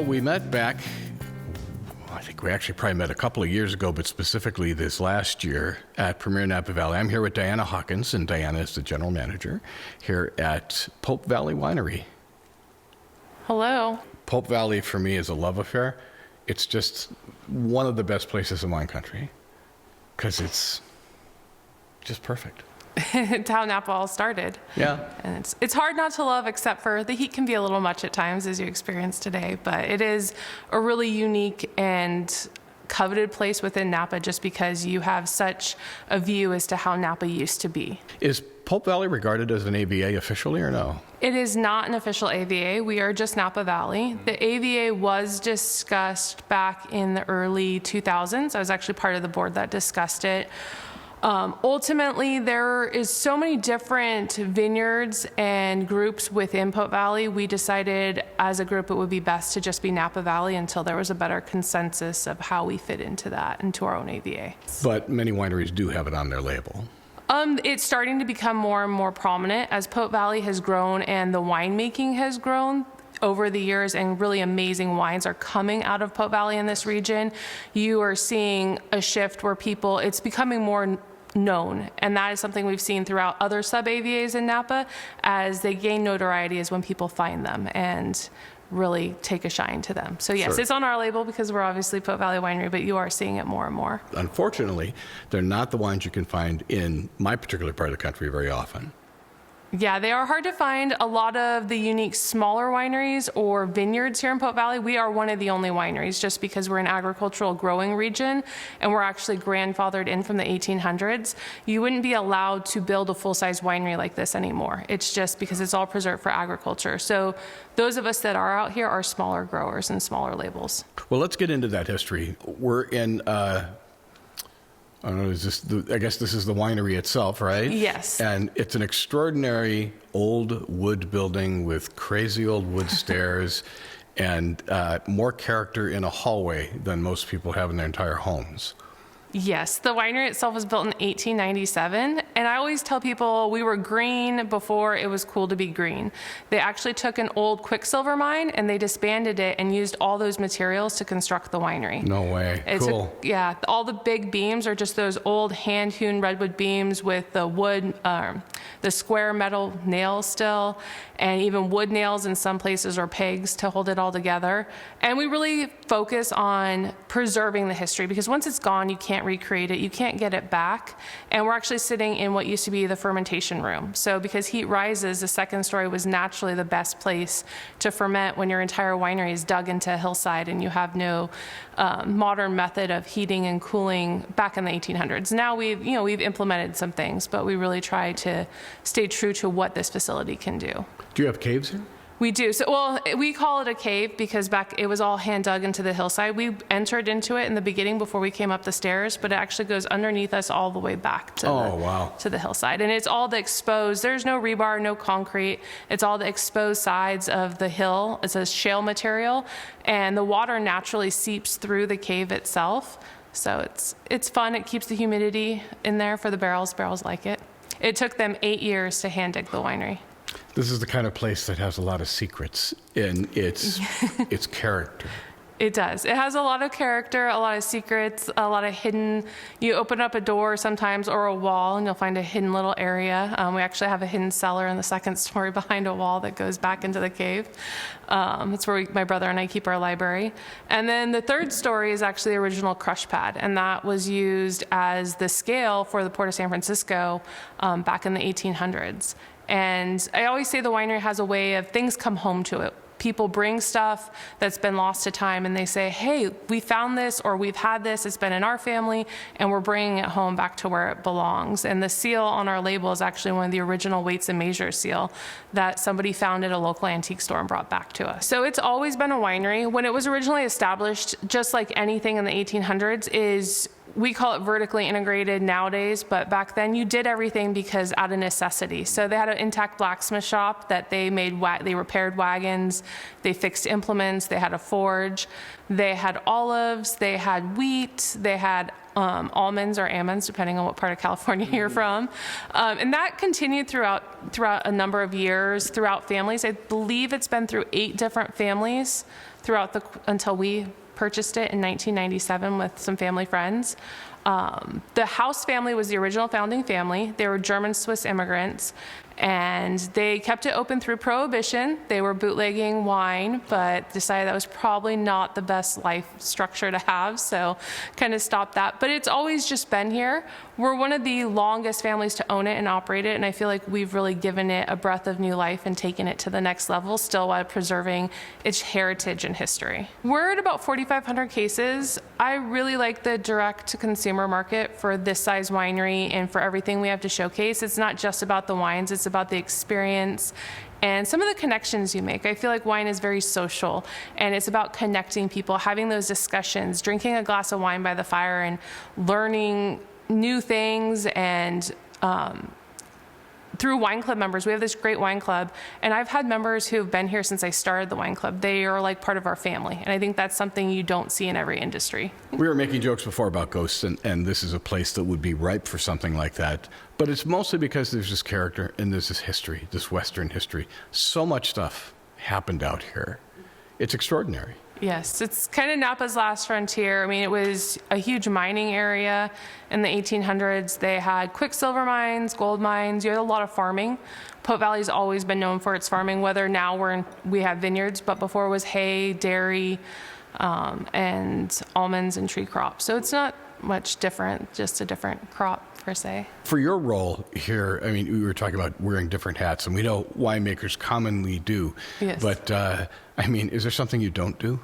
we met back, I think we actually probably met a couple of years ago, but specifically this last year at Premier Napa Valley. I'm here with Diana Hawkins, and Diana is the General Manager here at Pope Valley Winery. Hello. Pope Valley for me is a love affair. It's just one of the best places in wine country because it's just perfect. It's how Napa all started. Yeah. And it's hard not to love, except for the heat can be a little much at times, as you experienced today. But it is a really unique and coveted place within Napa just because you have such a view as to how Napa used to be. Is Pope Valley regarded as an AVA officially or no? It is not an official AVA. We are just Napa Valley. The AVA was discussed back in the early 2000s. I was actually part of the board that discussed it. Ultimately, there is so many different vineyards and groups within Pope Valley. We decided as a group it would be best to just be Napa Valley until there was a better consensus of how we fit into that, into our own AVA. But many wineries do have it on their label. It's starting to become more and more prominent as Pope Valley has grown and the winemaking has grown over the years, and really amazing wines are coming out of Pope Valley in this region. You are seeing a shift where it's becoming more known, and that is something we've seen throughout other sub-AVAs in Napa. As they gain notoriety is when people find them and really take a shine to them. So yes, Sure. It's on our label because we're obviously Pope Valley Winery, but you are seeing it more and more. Unfortunately, they're not the wines you can find in my particular part of the country very often. Yeah, they are hard to find. A lot of the unique smaller wineries or vineyards here in Pope Valley, we are one of the only wineries just because we're an agricultural growing region and we're actually grandfathered in from the 1800s. You wouldn't be allowed to build a full-size winery like this anymore. It's just because it's all preserved for agriculture. So those of us that are out here are smaller growers and smaller labels. Well, let's get into that history. We're in I don't know, I guess this is the winery itself, right? Yes. And it's an extraordinary old wood building with crazy old wood stairs and more character in a hallway than most people have in their entire homes. Yes, the winery itself was built in 1897, and I always tell people we were green before it was cool to be green. They actually took an old quicksilver mine and they disbanded it and used all those materials to construct the winery. No way. Cool. Yeah, all the big beams are just those old hand-hewn redwood beams with the wood, the square metal nails still, and even wood nails in some places or pegs to hold it all together. And we really focus on preserving the history because once it's gone, you can't recreate it, you can't get it back. And we're actually sitting in what used to be the fermentation room. So because heat rises, the second story was naturally the best place to ferment when your entire winery is dug into a hillside and you have no modern method of heating and cooling back in the 1800s. Now we've implemented some things, but we really try to stay true to what this facility can do. Do you have caves here? We do. So, well, we call it a cave because back it was all hand dug into the hillside. We entered into it in the beginning before we came up the stairs, but it actually goes underneath us all the way back to to the hillside. And it's all the exposed. There's no rebar, no concrete. It's all the exposed sides of the hill. It's a shale material, and the water naturally seeps through the cave itself. So it's fun. It keeps the humidity in there for the barrels. Barrels like it. It took them 8 years to hand dig the winery. This is the kind of place that has a lot of secrets in its character. It does. It has a lot of character, a lot of secrets, a lot of hidden. You open up a door sometimes or a wall and you'll find a hidden little area. We actually have a hidden cellar in the second story behind a wall that goes back into the cave. It's where my brother and I keep our library. And then the third story is actually the original crush pad, and that was used as the scale for the Port of San Francisco back in the 1800s. And I always say the winery has a way of things come home to it. People bring stuff that's been lost to time and they say, hey, we found this or we've had this, it's been in our family, and we're bringing it home back to where it belongs. And the seal on our label is actually one of the original weights and measures seal that somebody found at a local antique store and brought back to us. So it's always been a winery. When it was originally established, just like anything in the 1800s, we call it vertically integrated nowadays, but back then you did everything because out of necessity. So they had an intact blacksmith shop that they repaired wagons, they fixed implements, they had a forge, they had olives, they had wheat, they had almonds or almonds, depending on what part of California you're from. And that continued throughout a number of years, throughout families. I believe it's been through 8 different families until we purchased it in 1997 with some family friends. The House family was the original founding family. They were German-Swiss immigrants, and they kept it open through Prohibition. They were bootlegging wine, but decided that was probably not the best life structure to have, so kind of stopped that. But it's always just been here. We're one of the longest families to own it and operate it, and I feel like we've really given it a breath of new life and taken it to the next level, still while preserving its heritage and history. We're at about 4,500 cases. I really like the direct-to-consumer market for this size winery and for everything we have to showcase. It's not just about the wines, it's about the experience and some of the connections you make. I feel like wine is very social, and it's about connecting people, having those discussions, drinking a glass of wine by the fire and learning new things. And through wine club members, we have this great wine club, and I've had members who have been here since I started the wine club. They are like part of our family, and I think that's something you don't see in every industry. We were making jokes before about ghosts, and this is a place that would be ripe for something like that. But it's mostly because there's this character and there's this history, this Western history. So much stuff happened out here. It's extraordinary. Yes, it's kind of Napa's last frontier. I mean, it was a huge mining area in the 1800s. They had quicksilver mines, gold mines. You had a lot of farming. Pope Valley's always been known for its farming, whether now we have vineyards, but before it was hay, dairy, and almonds and tree crops. So it's not much different, just a different crop per se. For your role here, I mean, we were talking about wearing different hats, and we know winemakers commonly do. Yes. But, I mean, is there something you don't do?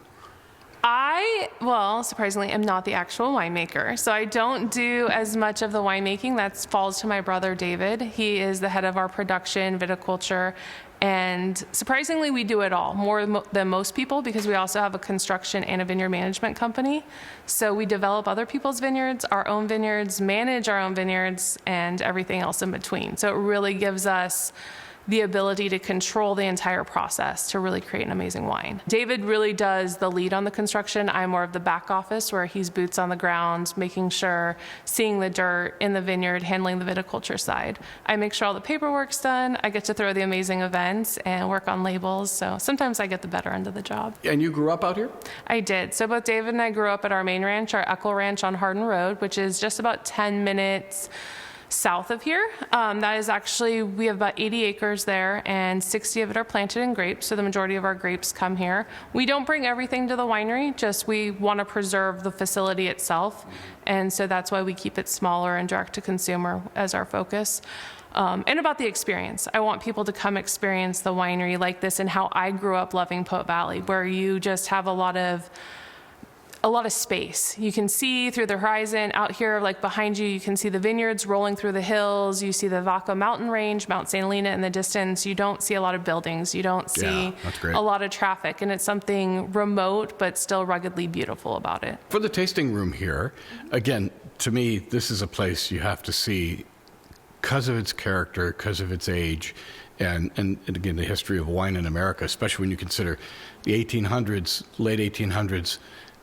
Well, surprisingly, am not the actual winemaker. So I don't do as much of the winemaking. That falls to my brother, David. He is the head of our production, viticulture, and surprisingly, we do it all, more than most people, because we also have a construction and a vineyard management company. So we develop other people's vineyards, our own vineyards, manage our own vineyards, and everything else in between. So it really gives us the ability to control the entire process to really create an amazing wine. David really does the lead on the construction. I'm more of the back office, where he's boots on the ground, making sure, seeing the dirt in the vineyard, handling the viticulture side. I make sure all the paperwork's done. I get to throw the amazing events and work on labels. So sometimes I get the better end of the job. And you grew up out here? I did. So both David and I grew up at our main ranch, our Eckel Ranch on Hardin Road, which is just about 10 minutes south of here. That is actually, we have about 80 acres there, and 60 of it are planted in grapes, so the majority of our grapes come here. We don't bring everything to the winery, just we want to preserve the facility itself, and so that's why we keep it smaller and direct to consumer as our focus. And about the experience. I want people to come experience the winery like this and how I grew up loving Pope Valley, where you just have a lot of space. You can see through the horizon. Out here, like behind you, you can see the vineyards rolling through the hills. You see the Howell Mountain range, Mount St. Helena in the distance. You don't see a lot of buildings. You don't see a lot of traffic. And it's something remote, but still ruggedly beautiful about it. For the tasting room here, again, to me, this is a place you have to see because of its character, because of its age, and again, the history of wine in America, especially when you consider the 1800s, late 1800s.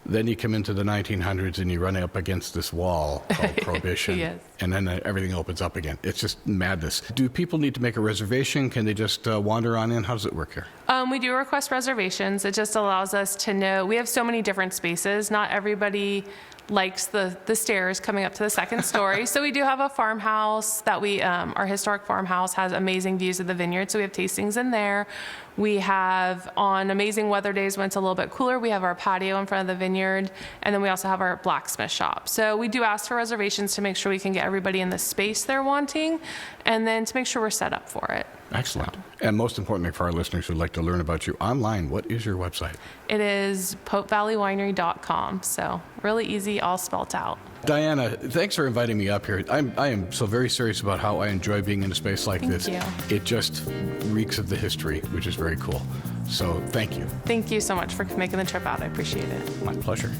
Then you come into the 1900s and you run up against this wall called Prohibition. Yes. And then everything opens up again. It's just madness. Do people need to make a reservation? Can they just wander on in? How does it work here? We do request reservations. It just allows us to know. We have so many different spaces. Not everybody likes the stairs coming up to the second story. So we do have a farmhouse that our historic farmhouse has amazing views of the vineyard. So we have tastings in there. We have, on amazing weather days when it's a little bit cooler, we have our patio in front of the vineyard. And then we also have our blacksmith shop. So we do ask for reservations to make sure we can get everybody in the space they're wanting, and then to make sure we're set up for it. Excellent. And most importantly, for our listeners who'd like to learn about you online, what is your website? It is popevalleywinery.com. So really easy, all spelt out. Diana, thanks for inviting me up here. I am so very serious about how I enjoy being in a space like this. Thank you. It just reeks of the history, which is very cool. So thank you. Thank you so much for making the trip out. I appreciate it. My pleasure.